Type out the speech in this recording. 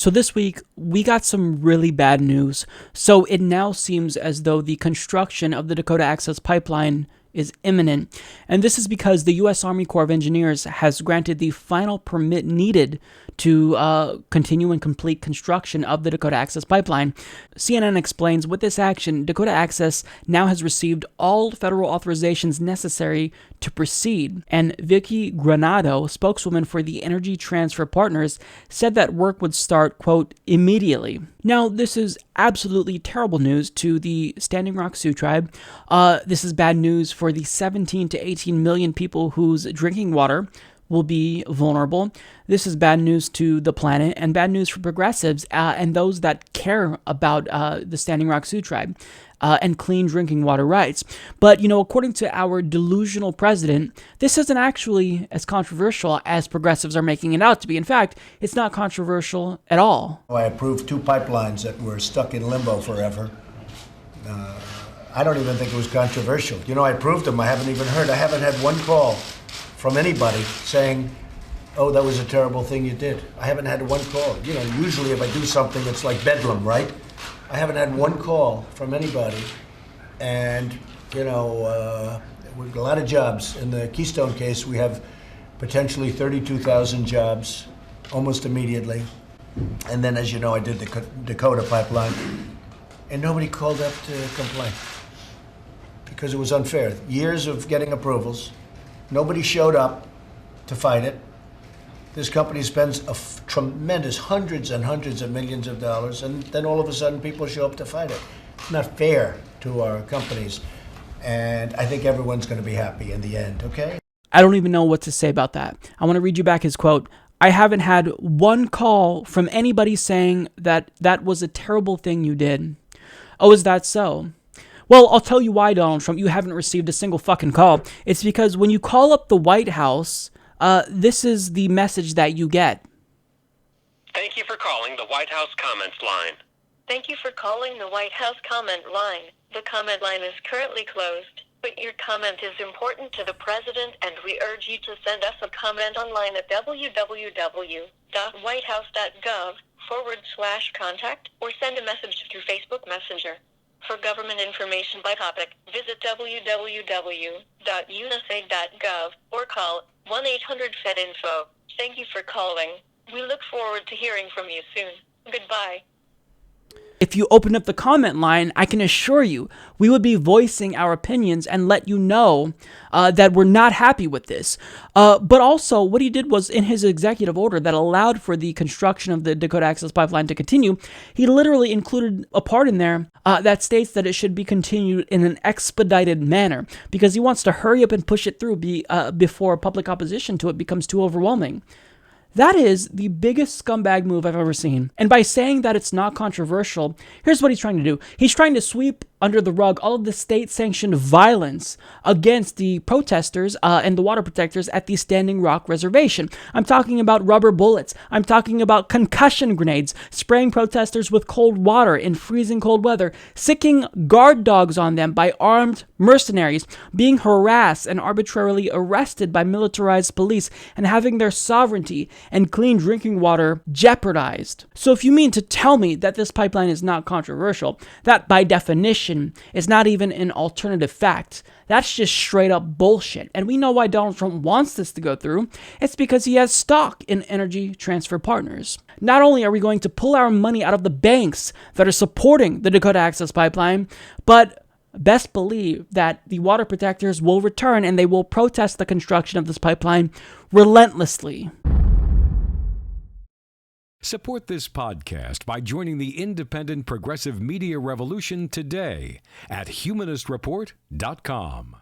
So this week, we got some really bad news. So it now seems as though the construction of the Dakota Access Pipeline is imminent. And this is because the U.S. Army Corps of Engineers has granted the final permit needed to continue and complete construction of the Dakota Access Pipeline. CNN explains, with this action, Dakota Access now has received all federal authorizations necessary to proceed. And Vicky Granado, spokeswoman for the Energy Transfer Partners, said that work would start, quote, immediately. Now, this is absolutely terrible news to the Standing Rock Sioux tribe. This is bad news for the 17 to 18 million people whose drinking water will be vulnerable. This is bad news to the planet and bad news for progressives and those that care about the Standing Rock Sioux tribe and clean drinking water rights. But, according to our delusional president, this isn't actually as controversial as progressives are making it out to be. In fact, it's not controversial at all. I approved 2 pipelines that were stuck in limbo forever. I don't even think it was controversial. I approved them. I haven't had one call from anybody saying, oh, that was a terrible thing you did. I haven't had one call. Usually if I do something, it's like bedlam, right? I haven't had one call from anybody. And, we've got a lot of jobs. In the Keystone case, we have potentially 32,000 jobs almost immediately. And then, as you know, I did the Dakota pipeline. And nobody called up to complain because it was unfair. Years of getting approvals. Nobody showed up to fight it. This company spends tremendous hundreds and hundreds of millions of dollars, and then all of a sudden people show up to fight it. It's not fair to our companies, and I think everyone's going to be happy in the end, okay? I don't even know what to say about that. I want to read you back his quote. I haven't had one call from anybody saying that that was a terrible thing you did. Oh, is that so? Well, I'll tell you why, Donald Trump, you haven't received a single fucking call. It's because when you call up the White House, this is the message that you get. Thank you for calling the White House comments line. Thank you for calling the White House comment line. The comment line is currently closed, but your comment is important to the president, and we urge you to send us a comment online at www.whitehouse.gov/contact or send a message through Facebook Messenger. For government information by topic, visit www.usa.gov or call 1-800-FED-INFO. Thank you for calling. We look forward to hearing from you soon. Goodbye. If you open up the comment line, I can assure you, we would be voicing our opinions and let you know that we're not happy with this. But also, what he did was, in his executive order that allowed for the construction of the Dakota Access Pipeline to continue, he literally included a part in there that states that it should be continued in an expedited manner because he wants to hurry up and push it through before public opposition to it becomes too overwhelming. That is the biggest scumbag move I've ever seen. And by saying that it's not controversial, here's what he's trying to do. He's trying to sweep under the rug all of the state-sanctioned violence against the protesters and the water protectors at the Standing Rock Reservation. I'm talking about rubber bullets. I'm talking about concussion grenades, spraying protesters with cold water in freezing cold weather, sicking guard dogs on them by armed mercenaries, being harassed and arbitrarily arrested by militarized police, and having their sovereignty and clean drinking water jeopardized. So if you mean to tell me that this pipeline is not controversial, that by definition is not even an alternative fact, that's just straight up bullshit. And we know why Donald Trump wants this to go through. It's because he has stock in Energy Transfer Partners. Not only are we going to pull our money out of the banks that are supporting the Dakota Access Pipeline, but best believe that the water protectors will return and they will protest the construction of this pipeline relentlessly. Support this podcast by joining the independent progressive media revolution today at humanistreport.com.